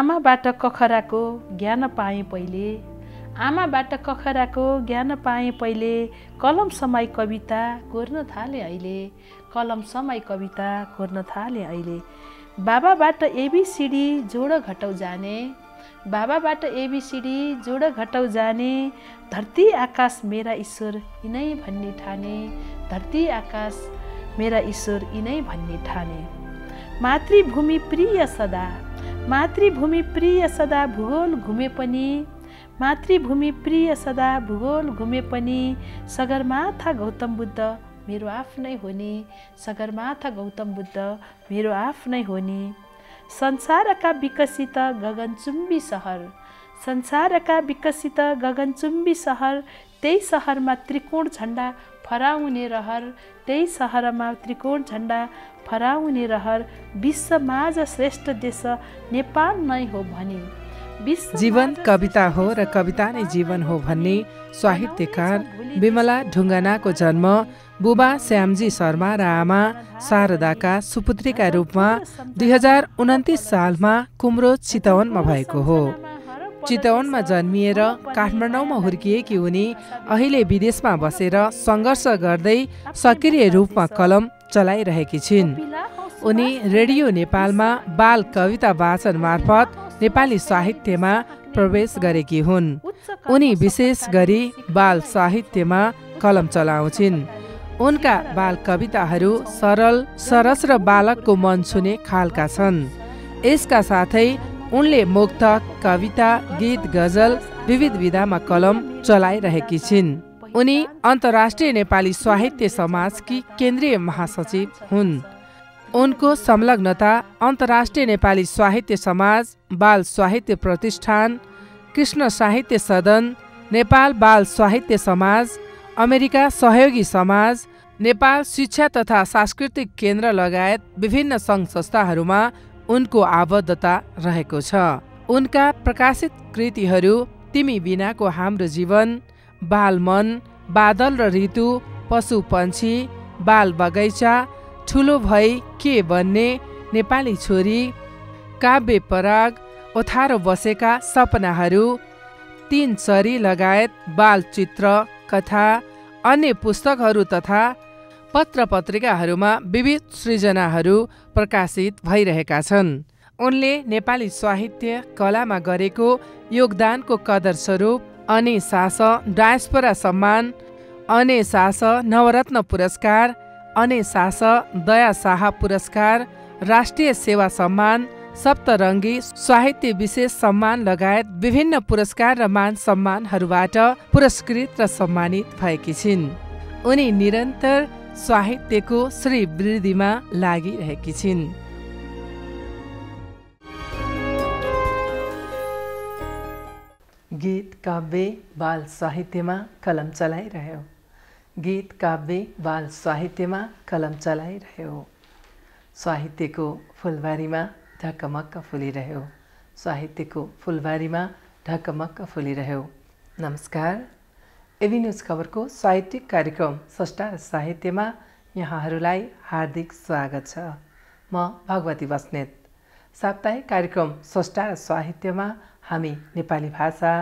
आमाबाट कखराको ज्ञान पाएँ पहिले, आमाबाट कखराको ज्ञान पाएँ पहिले, कलम समाई कविता कोर्न थाले अहिले, कलम समाई कविता कोर्न थाले अहिले। बाबाबाट एबिसिडी जोड घटाउ जाने, बाबाबाट एबिसिडी जोड घटाउ जाने, धरती आकाश मेरा ईश्वर यिनै भन्ने ठाने, धरती आकाश मेरा ईश्वर यिनै भन्ने ठाने। मातृभूमि प्रिय सदा, मातृभूमि प्रिय सदा भूगोल घुमे पनि, मातृभूमि प्रिय सदा भूगोल घुमे पनि, सगरमाथा गौतम बुद्ध मेरो आफ्नै हो नि, सगरमाथा गौतम बुद्ध मेरो आफ्नै हो नि। संसारका विकसित गगनचुम्बी सहर, संसारका विकसित गगनचुम्बी सहर, त्यही सहरमा त्रिकोण झण्डा फहराउने रहर, त्यही सहरमा त्रिकोण झण्डा फहराउने रहर, विश्वमाझ श्रेष्ठ देश नेपाल नै हो भनी। जीवन कविता हो र कविता नै जीवन हो भन्ने साहित्यकार विमला ढुङ्गानाको जन्म बुबा श्यामजी शर्मा र आमा शारदाका सुपुत्रीका रूपमा 2029 सालमा कुम्रो चितवनमा भएको हो। चितवनमा जन्मिएर काठमाडौँमा हुर्किएकी उनी अहिले विदेशमा बसेर सङ्घर्ष गर्दै सक्रिय रूपमा कलम चलाइरहेकी छिन्। उनी रेडियो नेपालमा बाल कविता वाचन मार्फत नेपाली साहित्यमा प्रवेश गरेकी हुन्। उनी विशेष गरी बाल साहित्यमा कलम चलाउँछिन्। उनका बाल कविताहरू सरल, सरस र बालकको मन छुने खालका छन्। यसका साथै उनले मुक्तक, कविता, गीत, गजल विविध विधामा कलम चलाइरहेकी छिन्। उनी अन्तर्राष्ट्रिय नेपाली साहित्य समाजकी केन्द्रीय महासचिव हुन्। उनको संलग्नता अन्तर्राष्ट्रिय नेपाली साहित्य समाज, बाल साहित्य प्रतिष्ठान, कृष्ण साहित्य सदन, नेपाल बाल साहित्य समाज, अमेरिका सहयोगी समाज, नेपाल शिक्षा तथा सांस्कृतिक केन्द्र लगायत विभिन्न सङ्घ संस्थाहरूमा उनको आबद्धता रहेको छ। उनका प्रकाशित कृतिहरू तिमी बिनाको हाम्रो जीवन, बाल मन, बादल र ऋतु, पशु पन्छी, बाल बगैँचा, ठुलो भई के बन्ने, नेपाली छोरी, काव्य पराग, ओथारो बसेका सपनाहरू, तीन चरी लगायत बाल चित्र, कथा, अन्य पुस्तकहरू तथा पत्र पत्रिकाहरूमा विविध सृजनाहरू प्रकाशित भइरहेका छन्। उनले नेपाली साहित्य कलामा गरेको योगदानको कदर स्वरूप अने सास डायस्पोरा सम्मान, अने सास नवरत्न पुरस्कार, अने सास दया शाह पुरस्कार, राष्ट्रिय सेवा सम्मान, सप्तरङ्गी साहित्य विशेष सम्मान लगायत विभिन्न पुरस्कार र मान सम्मानहरूबाट पुरस्कृत र सम्मानित भएकी छिन्। उनी निरन्तर साहित्यको श्रीवृद्धिमा लागिरहेकी छिन्। गीत काव्य बाल साहित्यमा कलम चलाइरह्यो, गीत काव्य बाल साहित्यमा कलम चलाइरह्यो। साहित्यको फुलबारीमा ढकमक्क फुलिरह्यो, साहित्यको फुलबारीमा ढकमक्क फुलिरह्यो। नमस्कार, एबी न्युज खबरको साहित्यिक कार्यक्रम स्रष्टा र साहित्यमा यहाँहरूलाई हार्दिक स्वागत छ। म भगवती बस्नेत। साप्ताहिक कार्यक्रम स्रष्टा र साहित्यमा हामी नेपाली भाषा,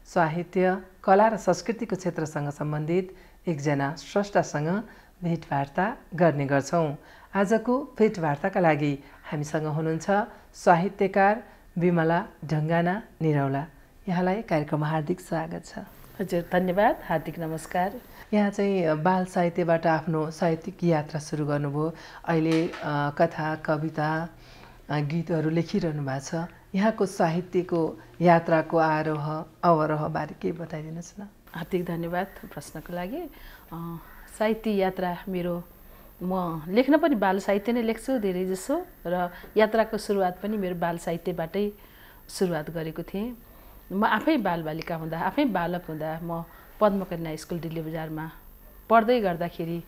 साहित्य, कला र संस्कृतिको क्षेत्रसँग सम्बन्धित एकजना स्रष्टासँग भेटवार्ता गर्ने गर्छौँ। आजको भेटवार्ताका लागि हामीसँग हुनुहुन्छ साहित्यकार विमला ढुङ्गाना निरौला। यहाँलाई कार्यक्रममा हार्दिक स्वागत छ। हजुर, धन्यवाद, हार्दिक नमस्कार। यहाँ चाहिँ बाल साहित्यबाट आफ्नो साहित्यिक यात्रा सुरु गर्नुभयो। अहिले कथा, कविता, गीतहरू लेखिरहनु भएको छ। यहाँको साहित्यको यात्राको आरोह अवरोह बारे के बताइदिनुहोस् न। हार्दिक धन्यवाद प्रश्नको लागि। साहित्य यात्रा मेरो, म लेख्न पनि बाल साहित्य नै लेख्छु धेरै जसो, र यात्राको सुरुवात पनि मेरो बाल साहित्यबाटै सुरुवात गरेको थिएँ। म आफै बालबालिका हुँदा, आफै बालक हुँदा म पद्मकन्या स्कुल दिल्ली बजारमा पढ्दै गर्दाखेरि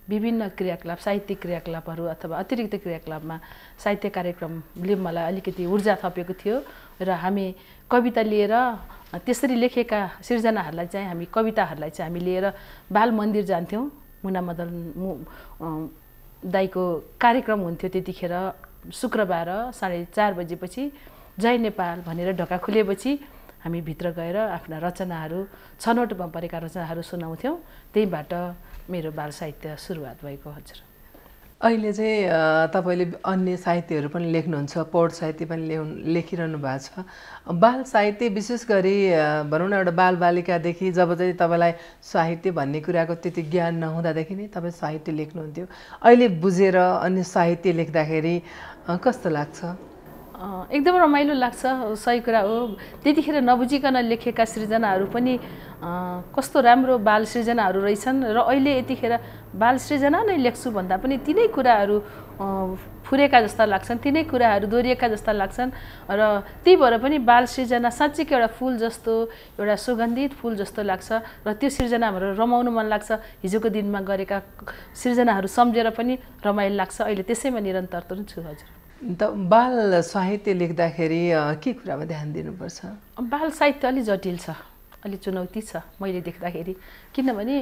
विभिन्न क्रियाकलाप, साहित्यिक क्रियाकलापहरू अथवा अतिरिक्त क्रियाकलापमा साहित्य कार्यक्रमले मलाई अलिकति ऊर्जा थपेको थियो र हामी कविता लिएर त्यसरी लेखेका सिर्जनाहरूलाई चाहिँ हामी कविताहरूलाई चाहिँ हामी लिएर बाल मन्दिर जान्थ्यौँ। मुना मदन दाईको कार्यक्रम हुन्थ्यो त्यतिखेर, शुक्रबार 4:30 बजेपछि जय नेपाल भनेर ढोका खुलेपछि हामी भित्र गएर आफ्ना रचनाहरू छनौटमा परेका रचनाहरू सुनाउँथ्यौँ। त्यहीबाट मेरो बाल साहित्य सुरुवात भएको। हजुर अहिले चाहिँ तपाईले अन्य साहित्यहरू पनि लेख्नुहुन्छ, पौड साहित्य पनि लेखिरहनु भएको छ। बाल साहित्य विशेष गरी भनौँ न एउटा बालबालिकादेखि जब चाहिँ तपाईँलाई साहित्य भन्ने कुराको त्यति ज्ञान नहुँदादेखि नै तपाईँ साहित्य लेख्नुहुन्थ्यो, अहिले बुझेर अन्य साहित्य लेख्दाखेरि कस्तो लाग्छ? एकदम रमाइलो लाग्छ। सही कुरा हो। त्यतिखेर नबुझिकन लेखेका सृजनाहरू पनि कस्तो राम्रो बाल सृजनाहरू रहेछन् र अहिले यतिखेर बाल सृजना नै लेख्छु भन्दा पनि तिनै कुराहरू फुरेका जस्ता लाग्छन्, तिनै कुराहरू दोहोरिएका जस्ता लाग्छन् र त्यही भएर पनि बाल सृजना साँच्चैको एउटा फुल जस्तो, एउटा सुगन्धित फुल जस्तो लाग्छ र त्यो सृजना हाम्रो रमाउनु मन लाग्छ। हिजोको दिनमा गरेका सृजनाहरू सम्झेर पनि रमाइलो लाग्छ। अहिले त्यसैमा निरन्तर छु। हजुर बाल साहित्य लेख्दाखेरि के कुरामा ध्यान दिनुपर्छ? बाल साहित्य अलि जटिल छ, अलि चुनौती छ मैले देख्दाखेरि। किनभने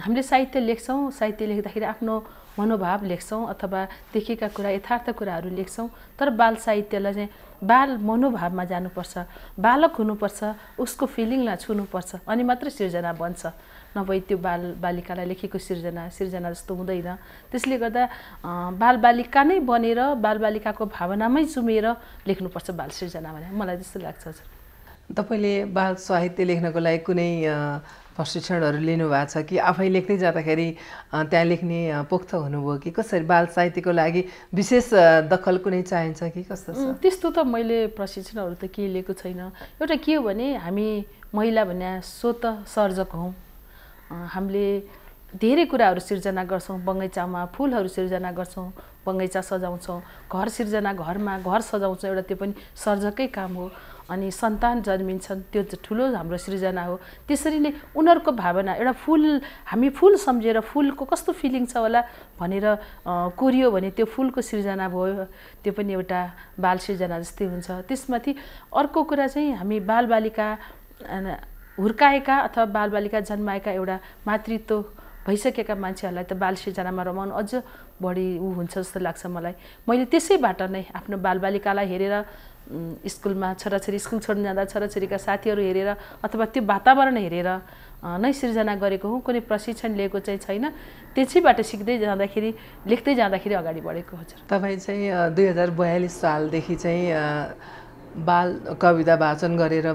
हामीले साहित्य लेख्छौँ, साहित्य लेख्दाखेरि आफ्नो मनोभाव लेख्छौँ अथवा देखेका कुरा यथार्थ कुराहरू लेख्छौँ। तर बाल साहित्यलाई चाहिँ बाल मनोभावमा जानुपर्छ, बालक हुनुपर्छ, उसको फिलिङलाई छुनुपर्छ, अनि मात्र सिर्जना बन्छ। नभए त्यो बालबालिकालाई लेखेको सिर्जना जस्तो हुँदैन। त्यसले गर्दा बालबालिका नै बनेर बालबालिकाको भावनामै चुमेर लेख्नुपर्छ बाल सिर्जना भने मलाई जस्तो लाग्छ। हजुर तपाईँले बाल साहित्य लेख्नको लागि कुनै प्रशिक्षणहरू लिनुभएको छ कि आफै लेख्दै जाँदाखेरि त्यहाँ लेख्ने पोख्त हुनुभयो कि कसरी? बाल साहित्यको लागि विशेष दखल कुनै चाहिन्छ कि कस्तो छ? त्यस्तो त मैले प्रशिक्षणहरू त केही लिएको छैन। एउटा के हो भने हामी महिला भने स्वतः सर्जक हौँ। हामीले धेरै कुराहरू सिर्जना गर्छौँ। बगैँचामा फुलहरू सिर्जना गर्छौँ, बगैँचा सजाउँछौँ, घर सिर्जना, घरमा घर सजाउँछौँ, एउटा त्यो पनि सर्जकै काम हो। अनि सन्तान जन्मिन्छन्, त्यो ठुलो हाम्रो सृजना हो। त्यसरी नै उनीहरूको भावना, एउटा फुल हामी फुल सम्झेर फुलको कस्तो फिलिङ छ होला भनेर कोरियो भने त्यो फुलको सृजना भयो, त्यो पनि एउटा बाल सृजना जस्तै हुन्छ। त्यसमाथि अर्को कुरा चाहिँ हामी बालबालिका हुर्काएका अथवा बालबालिका जन्माएका एउटा मातृत्व भइसकेका मान्छेहरूलाई त बाल सृजनामा रमाउनु अझ बढी हुन्छ जस्तो लाग्छ मलाई। मैले त्यसैबाट नै आफ्नो बालबालिकालाई हेरेर स्कुलमा छोराछोरी स्कुल छोड्न जाँदा छोराछोरीका साथीहरू हेरेर अथवा त्यो वातावरण हेरेर नै सृजना गरेको हुँ। कुनै प्रशिक्षण लिएको चाहिँ छैन। त्यसैबाट सिक्दै जाँदाखेरि लेख्दै जाँदाखेरि अगाडि बढेको। हजुर तपाईँ चाहिँ 2042 सालदेखि चाहिँ बाल कविता वाचन गरेर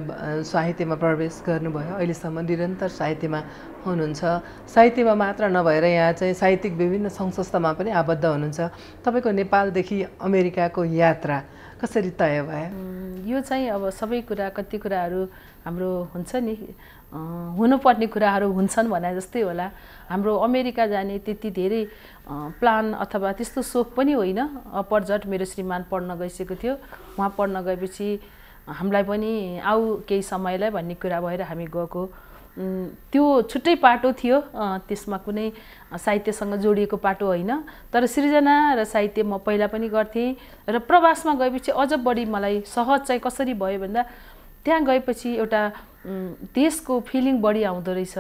साहित्यमा प्रवेश गर्नुभयो। अहिलेसम्म निरन्तर साहित्यमा हुनुहुन्छ। साहित्यमा मात्र नभएर यहाँ चाहिँ साहित्यिक विभिन्न सङ्घ-संस्थामा पनि आबद्ध हुनुहुन्छ। तपाईँको नेपालदेखि अमेरिकाको यात्रा कसरी तय भयो? यो चाहिँ अब सबै कुरा, कति कुराहरू हाम्रो हुन्छ नि, हुनुपर्ने कुराहरू हुन्छन् भने जस्तै होला। हाम्रो अमेरिका जाने त्यति धेरै प्लान अथवा त्यस्तो सोख पनि होइन। अपरझट मेरो श्रीमान पढ्न गइसकेको थियो। उहाँ पढ्न गएपछि हामीलाई पनि आऊ केही समयलाई भन्ने कुरा भएर हामी गएको। त्यो छुट्टै पाटो थियो, त्यसमा कुनै साहित्यसँग जोडिएको पाटो होइन। तर सृजना र साहित्य म पहिला पनि गर्थेँ र प्रवासमा गएपछि अझ बढी मलाई सहज चाहिँ कसरी भयो भन्दा त्यहाँ गएपछि एउटा देशको फिलिङ बढी आउँदो रहेछ,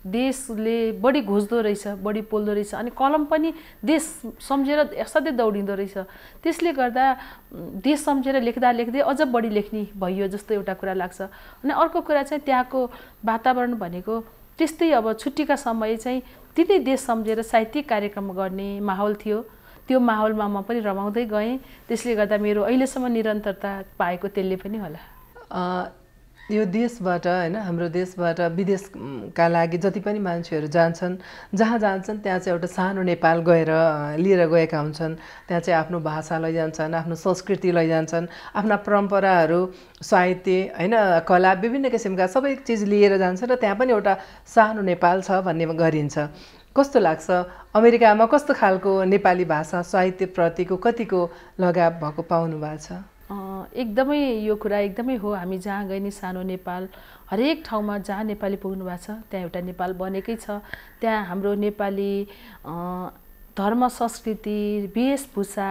देशले बढी घोज्दो रहेछ, बढी पोल्दो रहेछ, अनि कलम पनि देश सम्झेर सधैँ दौडिँदो रहेछ। त्यसले गर्दा देश सम्झेर लेख्दा लेख्दै अझ बढी लेख्ने भइयो जस्तो एउटा कुरा लाग्छ। अनि अर्को कुरा चाहिँ त्यहाँको वातावरण भनेको त्यस्तै, अब छुट्टीका समय चाहिँ तिनै देश सम्झेर साहित्यिक कार्यक्रम गर्ने माहौल थियो। त्यो माहौलमा म पनि रमाउँदै गएँ। त्यसले गर्दा मेरो अहिलेसम्म निरन्तरता पाएको त्यसले पनि होला। यो देशबाट हैन, हाम्रो देशबाट विदेशका लागि जति पनि मान्छेहरू जान्छन्, जहाँ जान्छन् त्यहाँ चाहिँ एउटा सानो नेपाल गएर लिएर गएका हुन्छन्। त्यहाँ चाहिँ आफ्नो भाषा लैजान्छन्, आफ्नो संस्कृति लैजान्छन्, आफ्ना परम्पराहरू, साहित्य हैन, कला, विभिन्न किसिमका सबै चिज लिएर जान्छन् र त्यहाँ पनि एउटा सानो नेपाल छ भन्ने गरिन्छ। कस्तो लाग्छ? अमेरिकामा कस्तो खालको नेपाली भाषा साहित्यप्रतिको कतिको लगाव भएको पाउनु भएको छ? एकदमै यो कुरा एकदमै हो। हामी जहाँ गए नि सानो नेपाल, हरेक ठाउँमा जहाँ नेपाली पुग्नु भएको छ त्यहाँ एउटा नेपाल बनेकै छ। त्यहाँ हाम्रो नेपाली धर्म, संस्कृति, वेशभूषा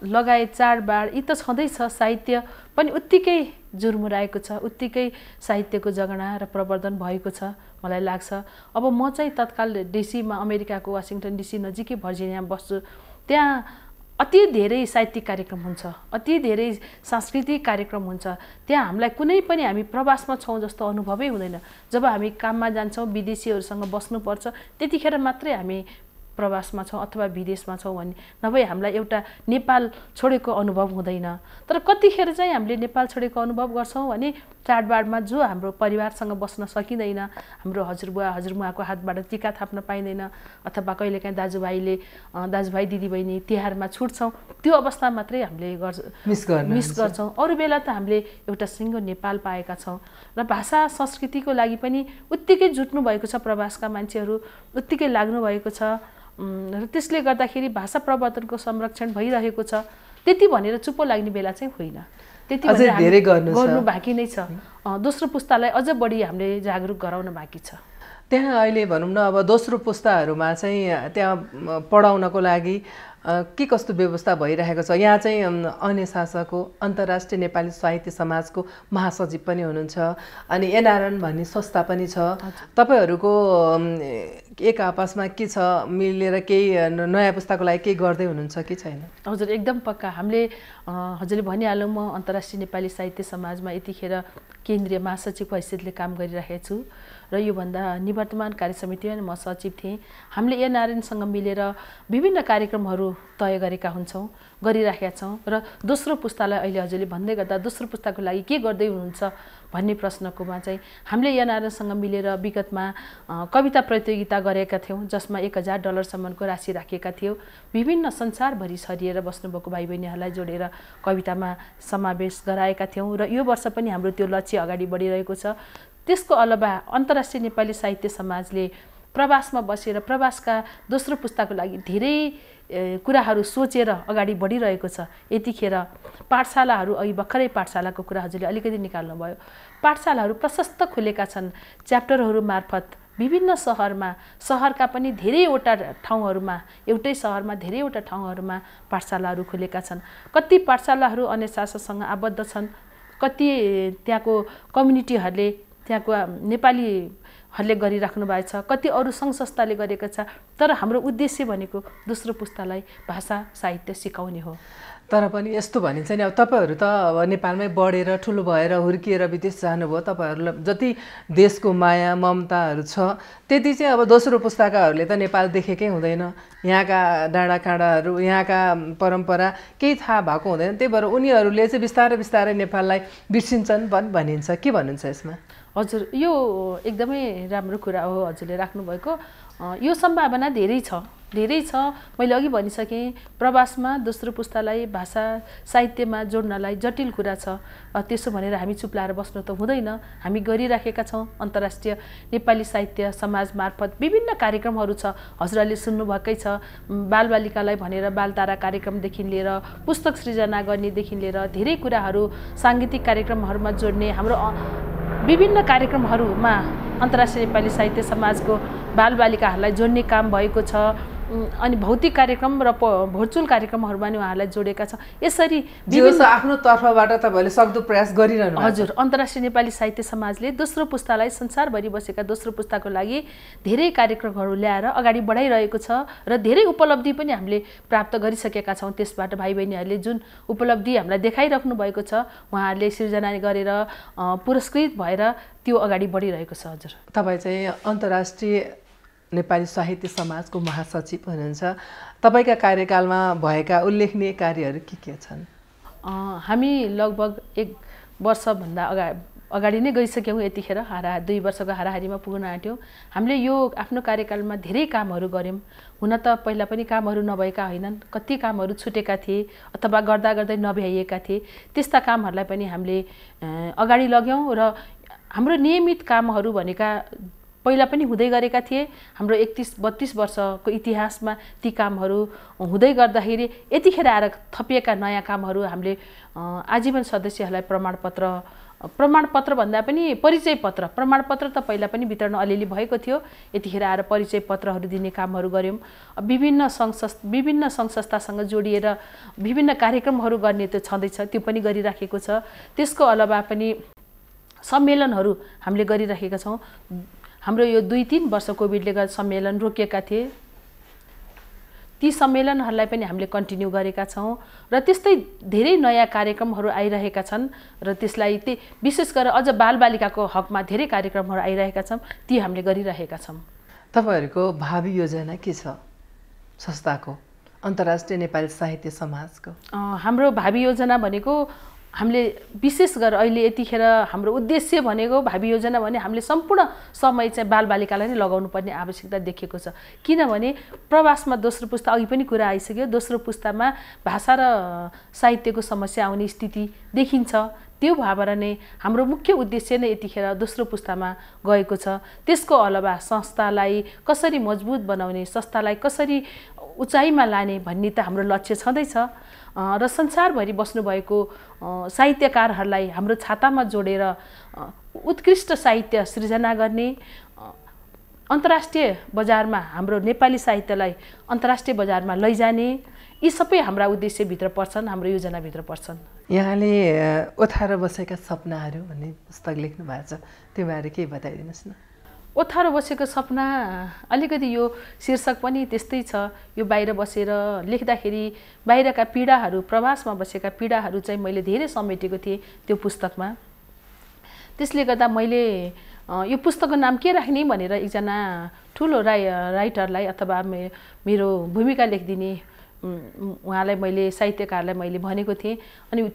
लगायत चाडबाड यी त छँदैछ। साहित्य पनि उत्तिकै जुर्मुराएको छ, उत्तिकै साहित्यको जगडा र प्रवर्धन भएको छ मलाई लाग्छ। अब म चाहिँ तत्काल डिसीमा, अमेरिकाको वासिङटन डिसी नजिकै भर्जिनियामा बस्छु। त्यहाँ अति धेरै साहित्यिक कार्यक्रम हुन्छ, अति धेरै सांस्कृतिक कार्यक्रम हुन्छ। त्यहाँ हामीलाई कुनै पनि हामी प्रवासमा छौँ जस्तो अनुभवै हुँदैन। जब हामी काममा जान्छौँ, विदेशीहरूसँग बस्नुपर्छ, त्यतिखेर मात्रै हामी प्रवासमा छौँ अथवा विदेशमा छौँ भन्ने, नभए हामीलाई एउटा नेपाल छोडेको अनुभव हुँदैन। तर कतिखेर चाहिँ हामीले नेपाल छोडेको अनुभव गर्छौँ भने चाडबाडमा जो हाम्रो परिवारसँग बस्न सकिँदैन, हाम्रो हजुरबुवा हजुरमुवाको हातबाट टिका थाप्न पाइँदैन, अथवा कहिलेकाहीँ दाजुभाइ दिदीबहिनी तिहारमा छुट्छौँ, त्यो अवस्था मात्रै हामीले मिस गर्छौँ। अरू बेला त हामीले एउटा सिङ्गो नेपाल पाएका छौँ र भाषा संस्कृतिको लागि पनि उत्तिकै जुट्नु भएको छ। प्रवासका मान्छेहरू उत्तिकै लाग्नु भएको छ र त्यसले गर्दाखेरि भाषा प्रवर्धनको संरक्षण भइरहेको छ। त्यति भनेर चुप्पो लाग्ने बेला चाहिँ होइन, त्यति धेरै गर्नु बाँकी नै छ। दोस्रो पुस्तालाई अझ बढी हामीले जागरुक गराउन बाँकी छ। त्यहाँ अहिले भनौँ न, अब दोस्रो पुस्ताहरूमा चाहिँ त्यहाँ पढाउनको लागि के कस्तो व्यवस्था भइरहेको छ? यहाँ चाहिँ अन्य शाखाको अन्तर्राष्ट्रिय नेपाली साहित्य समाजको महासचिव पनि हुनुहुन्छ, अनि एनआरएन भन्ने संस्था पनि छ। तपाईँहरूको एक आपसमा के छ, मिलेर केही नयाँ पुस्ताको लागि केही गर्दै हुनुहुन्छ कि छैन? हजुर, एकदम पक्का। हामीले हजुरले भनिहाल्नु, म अन्तर्राष्ट्रिय नेपाली साहित्य समाजमा यतिखेर केन्द्रीय महासचिवको हैसियतले काम गरिरहेको छु र योभन्दा निवर्तमान कार्य समितिमा म सचिव थिएँ। हामीले एनआरएनसँग मिलेर विभिन्न कार्यक्रमहरू तय गरेका हुन्छौँ, गरिराखेका छौँ र दोस्रो पुस्तालाई अहिले हजुरले भन्दै गर्दा दोस्रो पुस्ताको लागि के गर्दै हुनुहुन्छ भन्ने प्रश्नकोमा चाहिँ हामीले एनआरएनसँग मिलेर विगतमा कविता प्रतियोगिता गरेका थियौँ, जसमा $1000 राशि राखेका थियौँ। विभिन्न संसारभरि छरिएर बस्नुभएको भाइ बहिनीहरूलाई जोडेर कवितामा समावेश गराएका थियौँ र यो वर्ष पनि हाम्रो त्यो लक्ष्य अगाडि बढिरहेको छ। त्यसको अलावा अन्तर्राष्ट्रिय नेपाली साहित्य समाजले प्रवासमा बसेर प्रवासका दोस्रो पुस्ताको लागि धेरै कुराहरू सोचेर अगाडि बढिरहेको छ। यतिखेर पाठशालाहरू, अघि भर्खरै पाठशालाको कुरा हजुरले अलिकति निकाल्नुभयो, पाठशालाहरू प्रशस्त खुलेका छन्। च्याप्टरहरू मार्फत विभिन्न सहरका पनि धेरैवटा ठाउँहरूमा, एउटै सहरमा धेरैवटा ठाउँहरूमा पाठशालाहरू खुलेका छन्। कति पाठशालाहरू अन्य शाखासँग आबद्ध छन्, कति त्यहाँको कम्युनिटीहरूले, त्यहाँको नेपालीहरूले गरिराख्नु भएको छ, कति अरू सङ्घ संस्थाले गरेको छ। तर हाम्रो उद्देश्य भनेको दोस्रो पुस्तालाई भाषा साहित्य सिकाउने हो। तर पनि यस्तो भनिन्छ नि, अब तपाईँहरू त अब नेपालमै बढेर ठुलो भएर हुर्किएर विदेश जानुभयो, तपाईँहरूलाई जति देशको माया ममताहरू छ त्यति चाहिँ अब दोस्रो पुस्ताकाहरूले त नेपाल देखेकै हुँदैन। यहाँका डाँडाकाँडाहरू, यहाँका परम्परा केही थाहा भएको हुँदैन। त्यही भएर उनीहरूले चाहिँ बिस्तारै बिस्तारै नेपाललाई बिर्सिन्छन् भनिन्छ। के भन्नुहुन्छ यसमा? हजुर, यो एकदमै राम्रो कुरा हो हजुरले राख्नुभएको। यो सम्भावना धेरै छ। मैले अघि भनिसकेँ, प्रवासमा दोस्रो पुस्तालाई भाषा साहित्यमा जोड्नलाई जटिल कुरा छ। त्यसो भनेर हामी चुप्लाएर बस्नु त हुँदैन। हामी गरिराखेका छौँ। अन्तर्राष्ट्रिय नेपाली साहित्य समाज मार्फत विभिन्न कार्यक्रमहरू छ, हजुरहरूले सुन्नुभएकै छ। बालबालिकालाई भनेर बालतारा कार्यक्रमदेखि लिएर पुस्तक सृजना गर्नेदेखि लिएर धेरै कुराहरू साङ्गीतिक कार्यक्रमहरूमा जोड्ने हाम्रो विभिन्न कार्यक्रमहरूमा अन्तर्राष्ट्रिय नेपाली साहित्य समाजको बालबालिकाहरूलाई जोड्ने काम भएको छ। अनि भौतिक कार्यक्रम र भर्चुअल कार्यक्रमहरूमा नि उहाँहरूलाई जोडेका छ। यसरी आफ्नो तर्फबाट तपाईँहरूले सक्दो प्रयास गरिरहनु। हजुर, अन्तर्राष्ट्रिय नेपाली साहित्य समाजले दोस्रो पुस्तालाई, संसारभरि बसेका दोस्रो पुस्ताको लागि धेरै कार्यक्रमहरू ल्याएर अगाडि बढाइरहेको छ र धेरै उपलब्धि पनि हामीले प्राप्त गरिसकेका छौँ। त्यसबाट भाइ बहिनीहरूले जुन उपलब्धि हामीलाई देखाइराख्नु भएको छ, उहाँहरूले सिर्जना गरेर पुरस्कृत भएर त्यो अगाडि बढिरहेको छ। हजुर, तपाईँ चाहिँ अन्तर्राष्ट्रिय नेपाली साहित्य समाजको महासचिव हुनुहुन्छ। तपाईँका कार्यकालमा भएका उल्लेखनीय कार्यहरू के छन्? हामी लगभग 1 वर्षभन्दा अगाडि नै गइसक्यौँ। यतिखेर 2 वर्षको हाराहारीमा पुग्न आँट्यौँ। हामीले यो आफ्नो कार्यकालमा धेरै कामहरू गऱ्यौँ। हुन त पहिला पनि कामहरू नभएका होइनन्, कति कामहरू छुटेका थिए अथवा गर्दा गर्दै नभ्याइएका थिए। त्यस्ता कामहरूलाई पनि हामीले अगाडि लग्यौँ र हाम्रो नियमित कामहरू भनेका पहिला पनि हुँदै गरेका थिए। हाम्रो 31-32 वर्षको इतिहासमा ती कामहरू हुँदै गर्दाखेरि यतिखेर आएर थपिएका नयाँ कामहरू हामीले आजीवन सदस्यहरूलाई प्रमाणपत्र भन्दा पनि परिचय पत्र, प्रमाणपत्र त पहिला पनि वितरण अलिअलि भएको थियो। यतिखेर आएर परिचय पत्रहरू दिने कामहरू गऱ्यौँ। विभिन्न सङ्घ संस्थासँग जोडिएर विभिन्न कार्यक्रमहरू गर्ने त्यो छँदैछ, त्यो पनि गरिराखेको छ। त्यसको अलावा पनि सम्मेलनहरू हामीले गरिराखेका छौँ। हाम्रो यो 2-3 वर्ष कोभिडले गर्दा सम्मेलन रोकिएका थिए, ती सम्मेलनहरूलाई पनि हामीले कन्टिन्यू गरेका छौँ र त्यस्तै धेरै नयाँ कार्यक्रमहरू आइरहेका छन् र त्यसलाई विशेष गरेर अझ बालबालिकाको हकमा धेरै कार्यक्रमहरू आइरहेका छन्, ती हामीले गरिरहेका छौँ। तपाईँहरूको भावी योजना के छ संस्थाको, अन्तर्राष्ट्रिय नेपाली साहित्य समाजको? हाम्रो भावी योजना भनेको हामीले विशेष गरेर अहिले यतिखेर हाम्रो उद्देश्य भनेको भावी योजना भने हामीले सम्पूर्ण समय चाहिँ बालबालिकालाई नै लगाउनु पर्ने आवश्यकता देखिएको छ। किनभने प्रवासमा दोस्रो पुस्ता अघि पनि कुरा आइसक्यो, दोस्रो पुस्तामा भाषा र साहित्यको समस्या आउने स्थिति देखिन्छ। त्यो भएर नै हाम्रो मुख्य उद्देश्य नै यतिखेर दोस्रो पुस्तामा गएको छ। त्यसको अलावा संस्थालाई कसरी मजबुत बनाउने, संस्थालाई कसरी उचाइमा लाने भन्ने त हाम्रो लक्ष्य छँदैछ र संसारभरि बस्नुभएको साहित्यकारहरूलाई हाम्रो छातामा जोडेर उत्कृष्ट साहित्य सृजना गर्ने, अन्तर्राष्ट्रिय बजारमा हाम्रो नेपाली साहित्यलाई अन्तर्राष्ट्रिय बजारमा लैजाने, यी सबै हाम्रा उद्देश्यभित्र पर्छन्, हाम्रो योजनाभित्र पर्छन्। यहाँले ओथारो बसेका सपनाहरू भन्ने पुस्तक लेख्नु भएको छ, त्यो बारे केही बताइदिनुहोस् न। ओथारो बसेको सपना अलिकति यो शीर्षक पनि त्यस्तै छ। यो बाहिर बसेर लेख्दाखेरि बाहिरका पीडाहरू, प्रवासमा बसेका पीडाहरू चाहिँ मैले धेरै समेटेको थिएँ त्यो पुस्तकमा। त्यसले गर्दा मैले यो पुस्तकको नाम के राख्ने भनेर एकजना ठुलो राइटरलाई अथवा मेरो भूमिका लेखिदिने उहाँलाई मैले, साहित्यकारलाई मैले भनेको थिएँ। अनि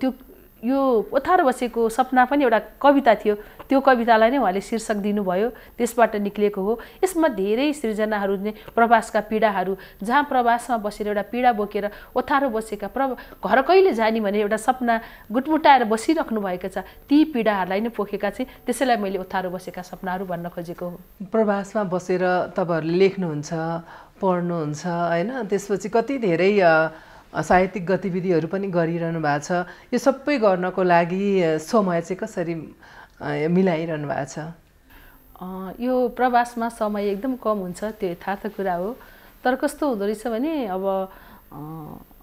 यो ओथारो बसेको सपना पनि एउटा कविता थियो, त्यो कवितालाई नै उहाँले शीर्षक दिनुभयो, त्यसबाट निक्लिएको हो। यसमा धेरै सृजनाहरू नै प्रवासका पीडाहरू, जहाँ प्रवासमा बसेर एउटा पीडा बोकेर ओथारो बसेका घर कहिले जाने भने एउटा सपना गुटमुटाएर बसिराख्नु भएको छ, ती पीडाहरूलाई नै पोखेका चाहिँ, त्यसैलाई मैले ओथारो बसेका सपनाहरू भन्न खोजेको हो। प्रवासमा बसेर तपाईँहरूले लेख्नुहुन्छ, पढ्नुहुन्छ होइन, त्यसपछि कति धेरै साहित्यिक गतिविधिहरू पनि गरिरहनु भएको छ। यो सबै गर्नको लागि समय चाहिँ कसरी मिलाइरहनु भएको छ? यो प्रवासमा समय एकदम कम हुन्छ, त्यो यथार्थ कुरा हो। तर कस्तो हुँदो रहेछ भने अब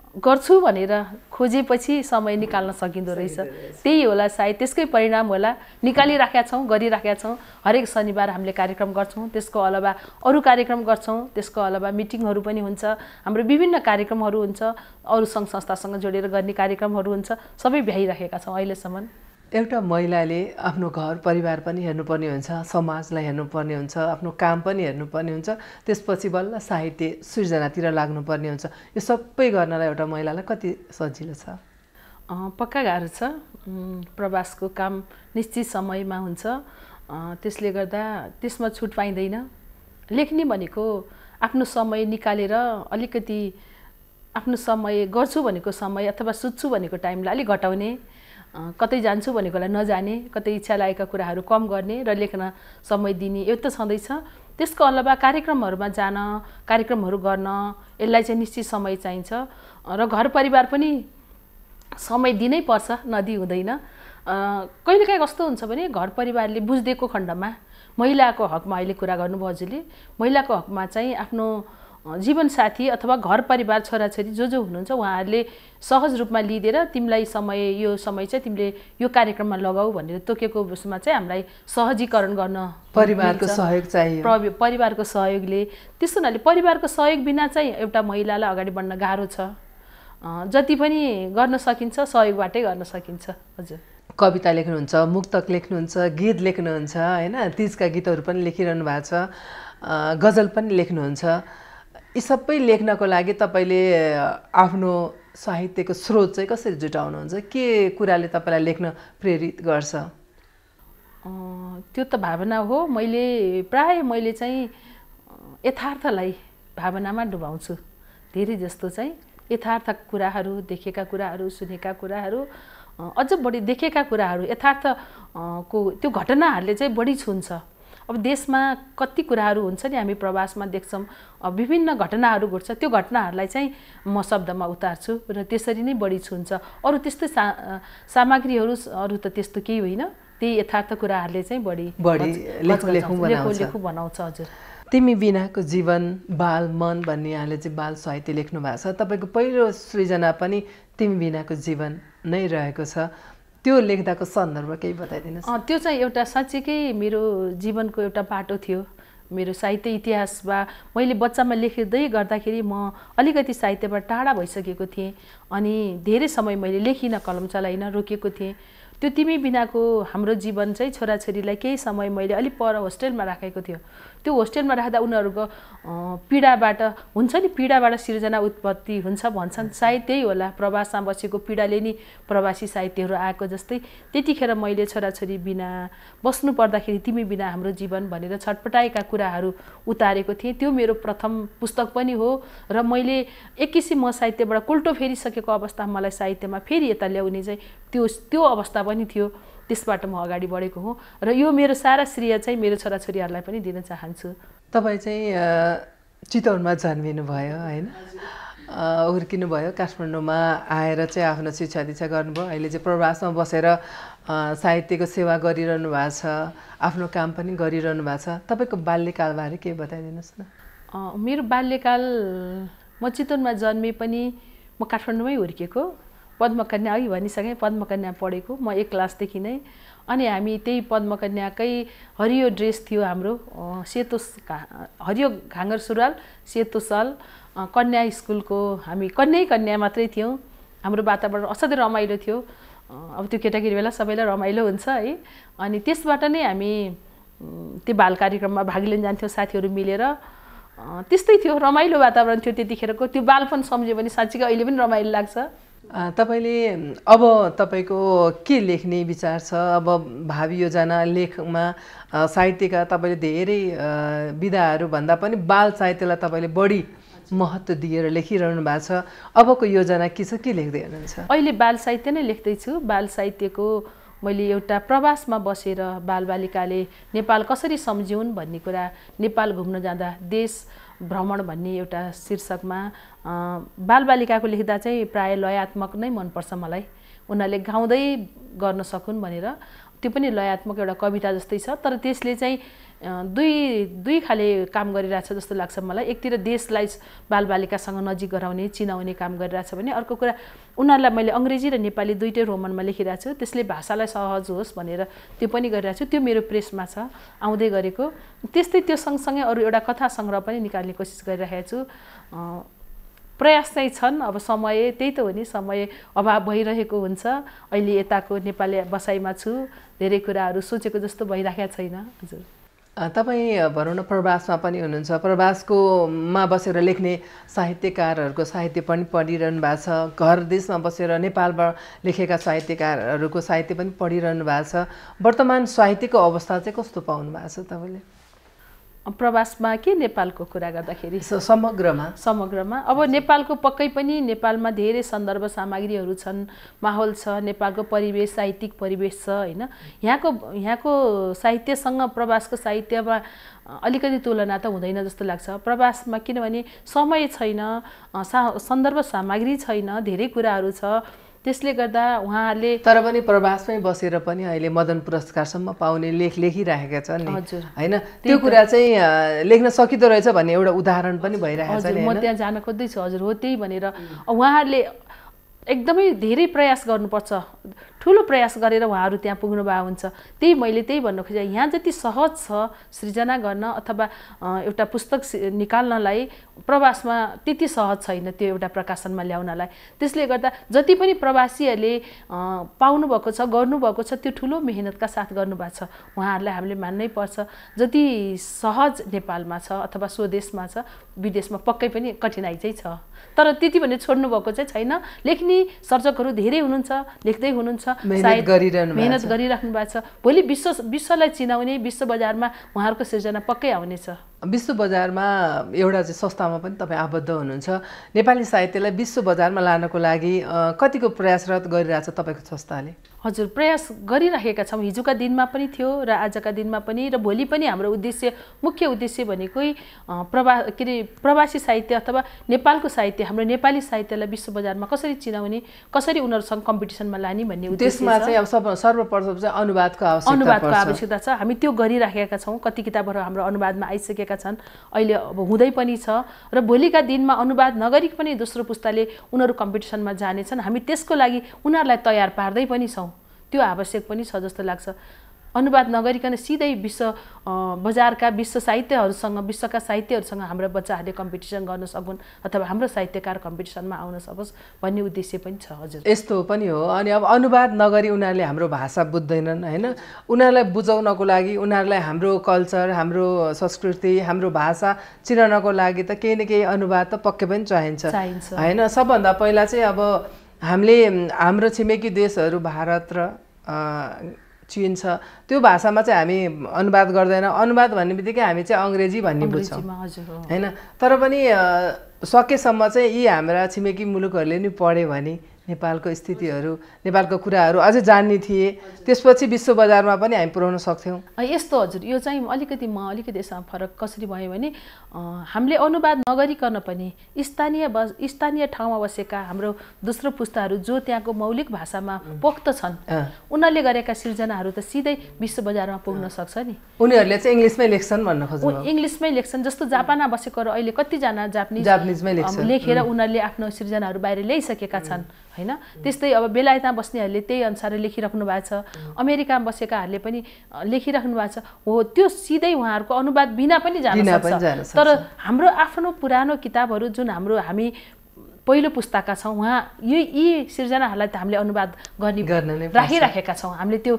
गर्छु भनेर खोजेपछि समय निकाल्न सकिँदो रहेछ। त्यही होला सायद, त्यसकै परिणाम होला। निकालिराखेका छौँ, गरिराखेका छौँ। हरेक शनिबार हामीले कार्यक्रम गर्छौँ, त्यसको अलावा अरू कार्यक्रम गर्छौँ, त्यसको अलावा मिटिङहरू पनि हुन्छ, हाम्रो विभिन्न कार्यक्रमहरू हुन्छ, अरू सङ्घ संस्थासँग जोडेर गर्ने कार्यक्रमहरू हुन्छ, सबै भ्याइराखेका छौँ अहिलेसम्म। एउटा महिलाले आफ्नो घर परिवार पनि हेर्नुपर्ने हुन्छ, समाजलाई हेर्नुपर्ने हुन्छ, आफ्नो काम पनि हेर्नुपर्ने हुन्छ, त्यसपछि बल्ल साहित्य सृजनातिर लाग्नुपर्ने हुन्छ। यो सबै गर्नलाई एउटा महिलालाई कति सजिलो छ? पक्का गाह्रो छ। प्रवासको काम निश्चित समयमा हुन्छ, त्यसले गर्दा त्यसमा छुट पाइँदैन। लेख्ने भनेको आफ्नो समय निकालेर अलिकति आफ्नो समय, गर्छु भनेको समय अथवा सुत्छु भनेको टाइमलाई अलिक घटाउने, कतै जान्छु भनेकोलाई नजाने, कतै इच्छा लागेका कुराहरू कम गर्ने र लेख्न समय दिने, यो त छँदैछ। त्यसको अलावा कार्यक्रमहरूमा जान, कार्यक्रमहरू गर्न, यसलाई चाहिँ निश्चित समय चाहिन्छ र घर परिवार पनि समय दिनै पर्छ, नदिई हुँदैन। कहिलेकाहीँ कस्तो हुन्छ भने घर परिवारले बुझिदिएको खण्डमा, महिलाको हकमा अहिले कुरा गर्नुभयो हजुरले, महिलाको हकमा चाहिँ आफ्नो जीवनसाथी अथवा घर परिवार, छोराछोरी जो हुनुहुन्छ उहाँहरूले सहज रूपमा लिइदिएर तिमीलाई यो समय चाहिँ तिमीले यो कार्यक्रममा लगाऊ भनेर तोकेको उसमा चाहिँ हामीलाई सहजीकरण गर्न परिवारको सहयोग चाहियो। परिवारको सहयोगले, त्यस्तो हुनाले परिवारको सहयोग बिना चाहिँ एउटा महिलालाई अगाडि बढ्न गाह्रो छ। जति पनि गर्न सकिन्छ सहयोगबाटै गर्न सकिन्छ। हजुर, कविता लेख्नुहुन्छ, मुक्तक लेख्नुहुन्छ, गीत लेख्नुहुन्छ होइन, तीजका गीतहरू पनि लेखिरहनु भएको छ, गजल पनि लेख्नुहुन्छ। यी सबै लेख्नको लागि तपाईँले आफ्नो साहित्यको स्रोत चाहिँ कसरी जुटाउनुहुन्छ? के कुराले तपाईँलाई लेख्न प्रेरित गर्छ? त्यो त भावना हो। मैले चाहिँ यथार्थलाई भावनामा डुबाउँछु। धेरै जस्तो चाहिँ यथार्थ कुराहरू, देखेका कुराहरू, सुनेका कुराहरू, अझ बढी देखेका कुराहरू, यथार्थको त्यो घटनाहरूले चाहिँ बढी छुन्छ। अब देशमा कति कुराहरू हुन्छ नि, हामी प्रवासमा देख्छौँ, विभिन्न घटनाहरू घट्छ, त्यो घटनाहरूलाई चाहिँ म शब्दमा उतार्छु र त्यसरी नै बढी छुन्छ। अरू त्यस्तो सामग्रीहरू अरू त त्यस्तो केही होइन, त्यही यथार्थ कुराहरूले चाहिँ बढी लेखु बनाउँछ। हजुर, तिमी बिनाको जीवन, बाल मन भन्ने यहाँले चाहिँ बाल साहित्य लेख्नु भएको छ। तपाईँको पहिलो सृजना पनि तिमी बिनाको जीवन नै रहेको छ। त्यो लेख्दाको सन्दर्भ केही बताइदिनुहोस्। त्यो चाहिँ एउटा साँच्चीकै मेरो जीवनको एउटा बाटो थियो। मेरो साहित्य इतिहासमा मैले बच्चामा लेख्दै गर्दाखेरि म अलिकति साहित्यबाट टाढा भइसकेको थिएँ अनि धेरै समय मैले लेखिनँ, कलम चलाइन, रोकेको थिएँ। त्यो तिमी बिनाको हाम्रो जीवन चाहिँ छोराछोरीलाई केही समय मैले अलिक पर होस्टेलमा राखेको थियो। त्यो होस्टेलमा राख्दा उनीहरूको पीडाबाट हुन्छ नि, पीडाबाट सिर्जना उत्पत्ति हुन्छ भन्छन्, सायद त्यही होला। प्रवासमा बसेको पीडाले नि प्रवासी साहित्यहरू आएको जस्तै त्यतिखेर मैले छोराछोरी बिना बस्नु पर्दाखेरि तिमी बिना हाम्रो जीवन भनेर छटपटाएका कुराहरू उतारेको थिएँ। त्यो मेरो प्रथम पुस्तक पनि हो र मैले एक किसिम म साहित्यबाट कुल्टो फेरिसकेको अवस्थामा मलाई साहित्यमा फेरि यता ल्याउने चाहिँ त्यो अवस्था पनि थियो। त्यसबाट म अगाडि बढेको हुँ र यो मेरो सारा श्रेय चाहिँ मेरो छोराछोरीहरूलाई पनि दिन चाहन्छु। तपाईँ चाहिँ चितवनमा जन्मिनु भयो हैन, हुर्किनु भयो, काठमाडौँमा आएर चाहिँ आफ्नो शिक्षा दीक्षा गर्नुभयो, अहिले चाहिँ प्रवासमा बसेर साहित्यको सेवा गरिरहनु भएको छ, आफ्नो काम पनि गरिरहनु भएको छ। तपाईँको बाल्यकालबारे केही बताइदिनुहोस् न। मेरो बाल्यकाल म चितवनमा जन्मे पनि म काठमाडौँमै हुर्केको। पद्मकन्या अघि भनिसकेँ, पद्मकन्या पढेको म 1 क्लासदेखि नै। अनि हामी त्यही पद्मकन्याकै हरियो ड्रेस थियो हाम्रो, सेतो हरियो घाँगर सुरुवाल, सेतो सल। कन्या स्कुलको हामी कन्या मात्रै थियौँ। हाम्रो वातावरण असाध्यै रमाइलो थियो। अब त्यो केटाकेटी बेला सबैलाई रमाइलो हुन्छ है। अनि त्यसबाट नै हामी त्यो बाल कार्यक्रममा भाग लिन जान्थ्यौँ साथीहरू मिलेर। त्यस्तै थियो, रमाइलो वातावरण थियो त्यतिखेरको। त्यो बालपन सम्झ्यो भने साँच्चीकै अहिले पनि रमाइलो लाग्छ। तपाईँले अब तपाईँको के लेख्ने विचार छ? अब भावी योजना लेखमा साहित्यका तपाईँले धेरै विधाहरू भन्दा पनि बाल साहित्यलाई तपाईँले बढी महत्त्व दिएर लेखिरहनु भएको छ। अबको योजना के छ, के लेख्दै हुनुहुन्छ? अहिले बाल साहित्य नै लेख्दैछु। बाल साहित्यको मैले एउटा प्रवासमा बसेर बालबालिकाले नेपाल कसरी सम्झ्यौन् भन्ने कुरा, नेपाल घुम्न जाँदा देश भ्रमण भन्ने एउटा शीर्षकमा बालबालिकाको लेख्दा चाहिँ प्राय लयात्मक नै मनपर्छ मलाई। उनीहरूले गाउँदै गर्न सकुन् भनेर। त्यो पनि लयात्मक एउटा कविता जस्तै छ, तर त्यसले चाहिँ दुई खाले काम गरिरहेछ जस्तो लाग्छ मलाई। एकतिर देशलाई बालबालिकासँग नजिक गराउने, चिनाउने काम गरिरहेछ भने अर्को कुरा उनीहरूलाई मैले अङ्ग्रेजी र नेपाली दुईटै रोमनमा लेखिरहेको छु। त्यसले भाषालाई सहज होस् भनेर त्यो पनि गरिरहेको छु। त्यो मेरो प्रेसमा छ आउँदै गरेको। त्यस्तै त्यो सँगसँगै अरू एउटा कथा सङ्ग्रह पनि निकाल्ने कोसिस गरिरहेको छु। प्रयास चाहिँ छन्। अब समय त्यही त हो नि, समय अभाव भइरहेको हुन्छ। अहिले यताको नेपाली बसाइमा छु, धेरै कुराहरू सोचेको जस्तो भइराखेको छैन। हजुर, तपाईँ भनौँ न प्रवासमा पनि हुनुहुन्छ, प्रवासकोमा बसेर लेख्ने साहित्यकारहरूको साहित्य पनि पढिरहनु भएको छ। घर देशमा बसेर नेपालबाट लेखेका साहित्यकारहरूको साहित्य पनि पढिरहनु भएको छ। वर्तमान साहित्यको अवस्था चाहिँ कस्तो पाउनु भएको छ तपाईँले? प्रवासमा के नेपालको कुरा गर्दाखेरि समग्रमा अब नेपालको पक्कै पनि नेपालमा धेरै सन्दर्भ सामग्रीहरू छन्, माहौल छ, नेपालको परिवेश, साहित्यिक परिवेश छ हैन। यहाँको साहित्यसँग प्रवासको साहित्यमा अलिकति तुलना त हुँदैन जस्तो लाग्छ। प्रवासमा किनभने समय छैन, सन्दर्भ सामग्री छैन, धेरै कुराहरू छ। त्यसले गर्दा उहाँहरूले तर पनि प्रवासमै बसेर पनि अहिले मदन पुरस्कारसम्म पाउने लेख लेखिरहेका छन् नि हैन। त्यो कुरा चाहिँ लेख्न सकिँदो रहेछ भन्ने एउटा उदाहरण पनि भइरहेको छ नि। म त्यहाँ जान खोज्दैछु। हजुर, हो त्यही भनेर उहाँहरूले एकदमै धेरै प्रयास गर्नुपर्छ, ठुलो प्रयास गरेर उहाँहरू त्यहाँ पुग्नु भएको हुन्छ। मैले त्यही भन्नु खोजेँ, यहाँ जति सहज छ सृजना गर्न अथवा एउटा पुस्तक निकाल्नलाई, प्रवासमा त्यति सहज छैन त्यो एउटा प्रकाशनमा ल्याउनलाई। त्यसले गर्दा जति पनि प्रवासीहरूले पाउनुभएको छ, गर्नुभएको छ, त्यो ठुलो मेहनतका साथ गर्नुभएको छ। उहाँहरूलाई हामीले मान्नै पर्छ। जति सहज नेपालमा छ अथवा स्वदेशमा छ, विदेशमा पक्कै पनि कठिनाइ चाहिँ छ। तर त्यति भने छोड्नु भएको चाहिँ छैन। लेख्ने सर्जकहरू धेरै हुनुहुन्छ, लेख्दै हुनुहुन्छ, मेहनत गरिराख्नु भएको छ। भोलि विश्वलाई चिनाउने, विश्व बजारमा उहाँहरूको सिर्जना पक्कै आउनेछ। विश्व बजारमा एउटा चाहिँ संस्थामा पनि तपाईँ आबद्ध हुनुहुन्छ। नेपाली साहित्यलाई विश्व बजारमा लानको लागि कतिको प्रयासरत गरिरहेछ तपाईँको संस्थाले? हजुर, प्रयास गरिराखेका छौँ। हिजोका दिनमा पनि थियो र आजका दिनमा पनि, र भोलि पनि हाम्रो मुख्य उद्देश्य भनेकै प्रवासी साहित्य अथवा नेपालको साहित्य, हाम्रो नेपाली साहित्यलाई विश्व बजारमा कसरी चिनाउने, कसरी उनीहरूसँग कम्पिटिसनमा लाने भन्ने उद्देश्य छ। त्यसमा चाहिँ अब सर्वप्रथम चाहिँ अनुवादको आवश्यकता छ। हामी त्यो गरिराखेका छौँ। कति किताबहरू हाम्रो अनुवादमा आइसकेका छन्, अहिले अब हुँदै पनि छ। र भोलिका दिनमा अनुवाद नगरी पनि दोस्रो पुस्ताले उनीहरू कम्पिटिसनमा जानेछन्। हामी त्यसको लागि उनीहरूलाई तयार पार्दै पनि छौँ। त्यो आवश्यक पनि छ जस्तो लाग्छ। अनुवाद नगरिकन सिधै बजारका विश्व साहित्यहरूसँग विश्वका साहित्यहरूसँग हाम्रो बच्चाहरूले कम्पिटिसन गर्न सकुन् अथवा हाम्रो साहित्यकार कम्पिटिसनमा आउन सकोस् भन्ने उद्देश्य पनि छ। हजुर, यस्तो पनि हो। अनि अब अनुवाद नगरी उनीहरूले हाम्रो भाषा बुझ्दैनन् होइन, उनीहरूलाई बुझाउनको लागि उनीहरूलाई हाम्रो कल्चर, हाम्रो संस्कृति, हाम्रो भाषा चिनाउनको लागि त केही न केही अनुवाद त पक्कै पनि चाहिन्छ होइन। सबभन्दा पहिला चाहिँ अब हामीले हाम्रो छिमेकी देशहरू भारत र चीन छ, त्यो भाषामा चाहिँ हामी अनुवाद गर्दैन। अनुवाद भन्ने बित्तिकै हामी चाहिँ अङ्ग्रेजी भन्ने बुझ्छौँ होइन। तर पनि सकेसम्म चाहिँ यी हाम्रा छिमेकी मुलुकहरूले नि पढ्यो भने नेपालको स्थितिहरू, नेपालको कुराहरू अझै जान्ने थिए, त्यसपछि विश्व बजारमा पनि हामी पुर्याउन सक्थ्यौँ। यस्तो हजुर, यो चाहिँ अलिकति यसमा फरक कसरी भयो भने हामीले अनुवाद नगरिकन पनि स्थानीय ठाउँमा बसेका हाम्रो दोस्रो पुस्ताहरू जो त्यहाँको मौलिक भाषामा पोख्त छन् उनीहरूले गरेका सिर्जनाहरू त सिधै विश्व बजारमा पुग्न सक्छ नि। उनीहरूले चाहिँ इङ्ग्लिसमै लेख्छन् भन्न खोज्नु? इङ्ग्लिसमै लेख्छन्। जस्तो जापानमा बसेकोहरू अहिले कतिजना जापानिजमै लेखेर उनीहरूले आफ्नो सिर्जनाहरू बाहिर ल्याइसकेका छन् होइन। त्यस्तै अब बेलायतमा बस्नेहरूले त्यही अनुसार लेखिराख्नु भएको छ, अमेरिकामा बसेकाहरूले पनि लेखिराख्नु भएको छ। हो, त्यो सिधै उहाँहरूको अनुवाद बिना पनि जान सक्छ। तर हाम्रो आफ्नो पुरानो किताबहरू जुन हामी पहिलो पुस्ताका छौँ उहाँ यी सिर्जनाहरूलाई त हामीले अनुवाद गर्ने राखिराखेका छौँ। हामीले त्यो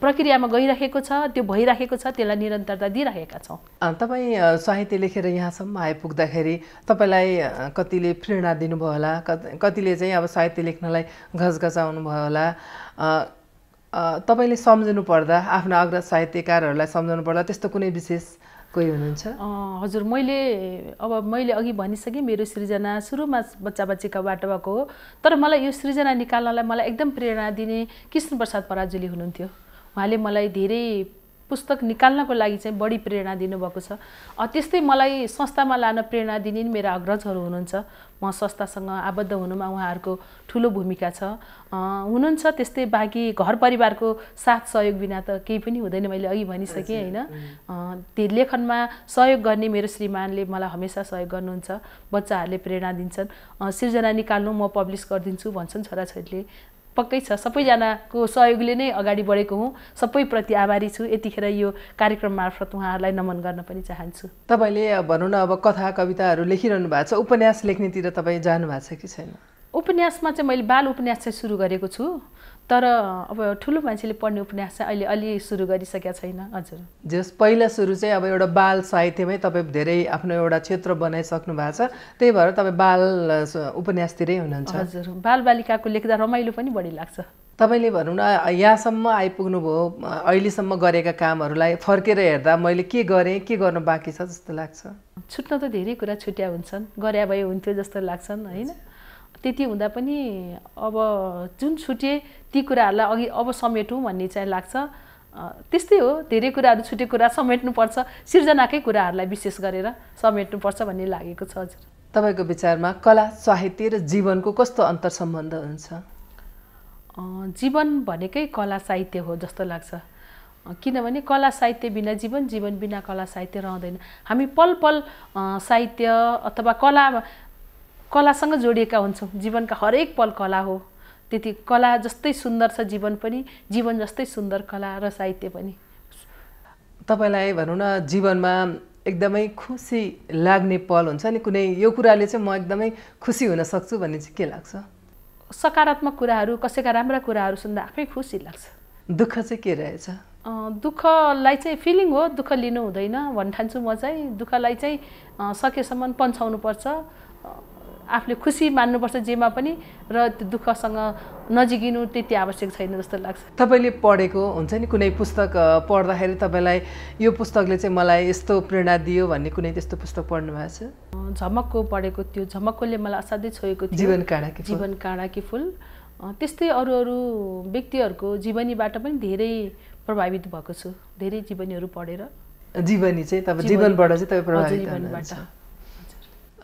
प्रक्रियामा गइराखेको छ, त्यो भइराखेको छ, त्यसलाई निरन्तरता दिइराखेका छौँ। तपाईँ साहित्य लेखेर यहाँसम्म आइपुग्दाखेरि तपाईँलाई कतिले प्रेरणा दिनुभयो होला, कतिले चाहिँ अब साहित्य लेख्नलाई घचघचाउनु भयो होला। तपाईँले सम्झनु पर्दा, आफ्ना अग्रज साहित्यकारहरूलाई सम्झाउनु पर्दा त्यस्तो कुनै विशेष कोही हुनुहुन्छ? हजुर, मैले अघि भनिसकेँ मेरो सृजना सुरुमा बच्चाबाट भएको हो। तर मलाई यो सृजना निकाल्नलाई मलाई एकदम प्रेरणा दिने कृष्णप्रसाद पराजुली हुनुहुन्थ्यो। उहाँले मलाई धेरै पुस्तक निकाल्नको लागि चाहिँ बढी प्रेरणा दिनुभएको छ। त्यस्तै मलाई संस्थामा लान प्रेरणा दिने मेरा अग्रजहरू हुनुहुन्छ। म संस्थासँग आबद्ध हुनुमा उहाँहरूको ठुलो भूमिका छ हुनुहुन्छ। त्यस्तै बाँकी घर परिवारको साथ सहयोग बिना त केही पनि हुँदैन, मैले अघि भनिसकेँ होइन। त्यो लेखनमा सहयोग गर्ने मेरो श्रीमानले मलाई हमेसा सहयोग गर्नुहुन्छ। बच्चाहरूले प्रेरणा दिन्छन्, सिर्जना निकाल्नु म पब्लिस गरिदिन्छु भन्छन् छोराछोरीले। पक्कै छ, सबैजनाको सहयोगले नै अगाडि बढेको हुँ। सबैप्रति आभारी छु। यतिखेर यो कार्यक्रम मार्फत उहाँहरूलाई नमन गर्न पनि चाहन्छु। तपाईँले भनौँ न अब कथा कविताहरू लेखिरहनु भएको छ, उपन्यास लेख्नेतिर तपाईँ जानु भएको छ कि छैन? उपन्यासमा चाहिँ मैले बाल उपन्यास चाहिँ सुरु गरेको छु, तर अब ठुलो मान्छेले पढ्ने उपन्यास चाहिँ अहिले अलि सुरु गरिसकेका छैन। हजुर, जस पहिला सुरु चाहिँ अब एउटा बाल साहित्यमै तपाईँ धेरै आफ्नो एउटा क्षेत्र बनाइसक्नु भएको छ, त्यही भएर तपाईँ बाल उपन्यासतिरै हुनुहुन्छ। हजुर, बालबालिकाको लेख्दा रमाइलो पनि बढी लाग्छ। तपाईँले भनौँ न यहाँसम्म आइपुग्नु भयो, अहिलेसम्म गरेका कामहरूलाई फर्केर हेर्दा मैले के गरेँ, के गर्नु बाँकी छ जस्तो लाग्छ? छुट्न त धेरै कुरा छुट्या हुन्छन्, गरे भए हुन्थ्यो जस्तो लाग्छन् होइन। त्यति हुँदा पनि अब जुन छुटे ती कुराहरूलाई अघि अब समेटौँ भन्ने चाहिँ लाग्छ। त्यस्तै हो, धेरै कुराहरू छुटेको कुरा समेट्नुपर्छ, सिर्जनाकै कुराहरूलाई विशेष गरेर समेट्नुपर्छ भन्ने लागेको छ। हजुर, तपाईँको विचारमा कला साहित्य र जीवनको कस्तो अन्तर सम्बन्ध हुन्छ? जीवन भनेकै कला साहित्य हो जस्तो लाग्छ। किनभने कला साहित्य बिना जीवन, जीवन बिना कला साहित्य रहँदैन। हामी पल पल साहित्य अथवा कलासँग जोडिएका हुन्छौँ। जीवनका हरेक पल कला हो। त्यति कला जस्तै सुन्दर छ जीवन पनि, जीवन जस्तै सुन्दर कला र साहित्य पनि। तपाईँलाई भनौँ न जीवनमा एकदमै खुसी लाग्ने पल हुन्छ नि कुनै, यो कुराले चाहिँ म एकदमै खुसी हुन सक्छु भन्ने चाहिँ के लाग्छ? सकारात्मक कुराहरू, कसैका राम्रा कुराहरू सुन्दा आफै खुसी लाग्छ। दुःख चाहिँ के रहेछ? दुःखलाई चाहिँ फिलिङ हो, दुःख लिनु हुँदैन भन्ठान्छु म चाहिँ। दुःखलाई चाहिँ सकेसम्म पन्छाउनुपर्छ, आफूले खुसी मान्नुपर्छ जेमा पनि, र त्यो दुःखसँग नजिकिनु त्यति आवश्यक छैन जस्तो लाग्छ। तपाईँले पढेको हुन्छ नि कुनै पुस्तक पढ्दाखेरि तपाईँलाई यो पुस्तकले चाहिँ मलाई यस्तो प्रेरणा दियो भन्ने कुनै त्यस्तो पुस्तक पढ्नु भएको छ? झमकको पढेको थियो, झमककोले मलाई असाध्यै छोएको थियो। जीवन काँडाकी फुल। त्यस्तै अरू अरू व्यक्तिहरूको जीवनीबाट पनि धेरै प्रभावित भएको छु, धेरै जीवनीहरू पढेर। जीवनी चाहिँ तपाईँ जीवनबाट चाहिँ तपाईँ प्रभावित हुनुहुन्छ?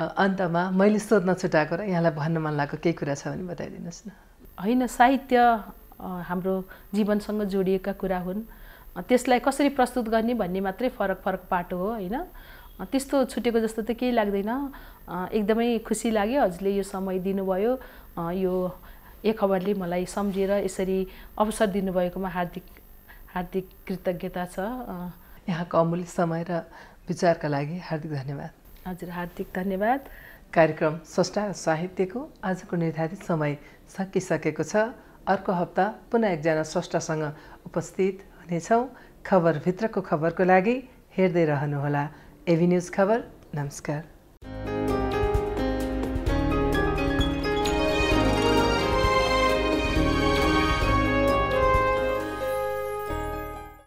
अन्तमा मैले सोध्न छुटाएको र यहाँलाई भन्न मन लागेको केही कुरा छ भने बताइदिनुहोस् न। होइन, साहित्य हाम्रो जीवनसँग जोडिएका कुरा हुन्, त्यसलाई कसरी प्रस्तुत गर्ने भन्ने मात्रै फरक पाटो हो होइन। त्यस्तो छुटेको जस्तो त केही लाग्दैन। एकदमै खुसी लाग्यो हजुरले यो समय दिनुभयो, यो एक खबरले मलाई सम्झेर यसरी अवसर दिनुभएकोमा हार्दिक कृतज्ञता छ। यहाँको अमूल्य समय र विचारका लागि हार्दिक धन्यवाद। हजुर, हार्दिक धन्यवाद। कार्यक्रम स्रष्टा र साहित्यको आजको निर्धारित समय सकिसकेको छ। अर्को हप्ता पुनः एकजना स्रष्टासँग उपस्थित हुनेछौँ। खबरभित्रको खबरको लागि हेर्दै रहनुहोला एभी न्युज खबर। नमस्कार।